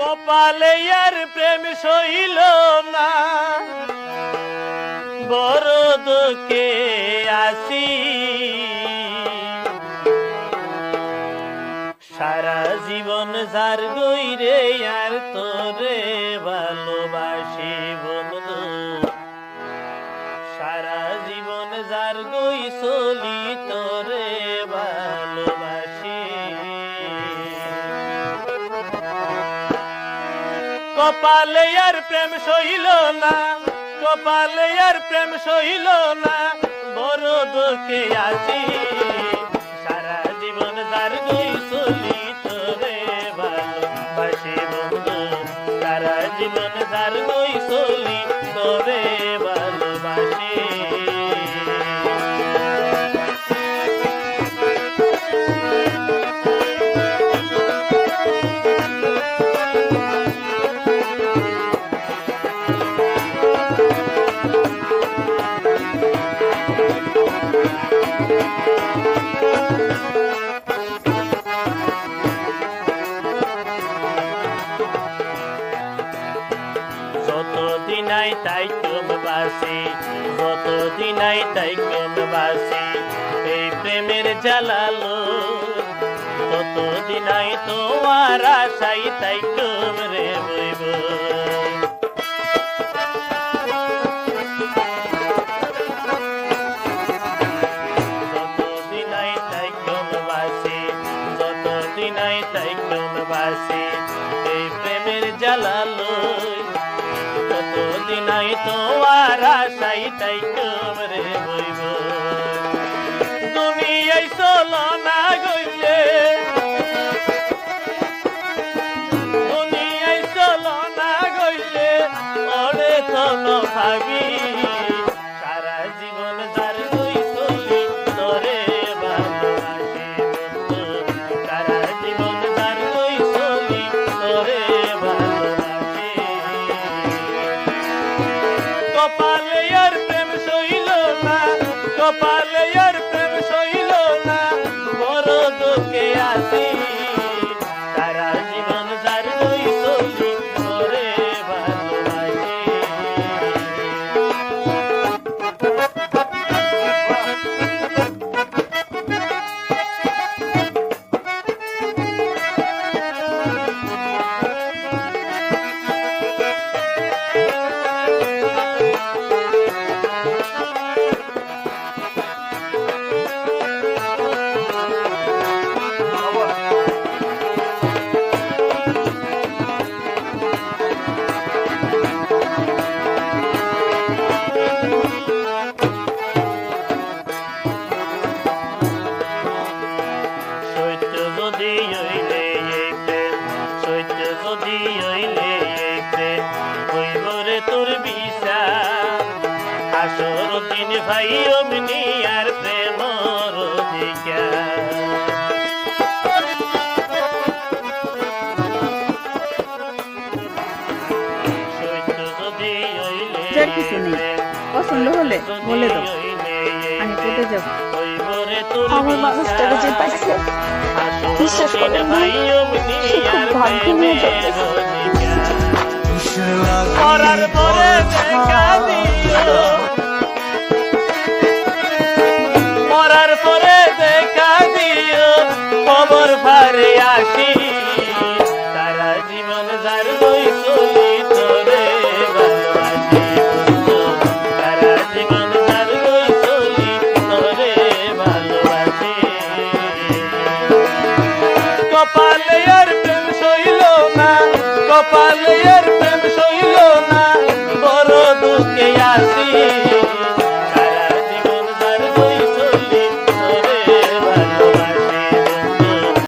কপালে আর প্রেম সইল না, বড় দুঃখে আসি। সারা জীবন যার গইরে আর তোরে ভালোবাসি বন্ধু, সারা জীবন যার গই চলি তোরে ভালোবাসি। কপালে আর প্রেম সইল না, কপালে আর প্রেম সইল না, বড় দুঃখে আছি। সারা জীবন যার গই চলি তোরে ভালোবাসি বন্ধু, সারা জীবন যার গই চলি তোরে ভালোবাসি। যতদিন আই তাই তুমি বাসি, যতদিন আই তাই তুমি বাসি, এই প্রেমের জ্বালালো। ততদিন আই তোমার আশাই তাই তুমি রে বইব। যতদিন আই তাই তুমি বাসি, যতদিন আই তাই তুমি বাসি, এই প্রেমের জ্বালালো। ততদিন আই তোমার আশাই তাই তোমরে বইব। দুনিয়ায় চলো না গইলে, দুনিয়ায় চলো না গইলে, ওরে চলো ভাবি। সারা জীবন যার গই চলি তোরে ভালোবাসি বন্ধু, সারা জীবন যার গই চলি তোরে ভালোবাসি। কপালে আর প্রেম সইল না, কপালে আর প্রেম সইল না, বড় দুঃখে আছি। সারা জীবন যার গই চলি তোরে ভালোবাসি। যদি হইলে এই প্রেম, সত্য যদি হইলে এই প্রেম, হইব রে তোর বিচার। আসর দিন ভাই অগ্নি আর প্রেমর অধিকার। সত্য যদি হইলে পছন্দ হলে বলে দাও, আমি পড়ে যাব। আমার মানুষটাকে যে পাইছে বিশ্বাস করেন ভাই, খুব ভাগ্য নিয়ে যাচ্ছে। মরার পরে দেখা দিও, মরার পরে দেখা দিও, খবর ফারে আসি। সারা জীবন যার গই চলি তোরে ভালোবাসি বন্ধু, সারা জীবন যার গই চলি তোরে ভালোবাসি। কপালে আর প্রেম সইল না, কপালে আর প্রেম সইল না, বড় দুঃখে আছি।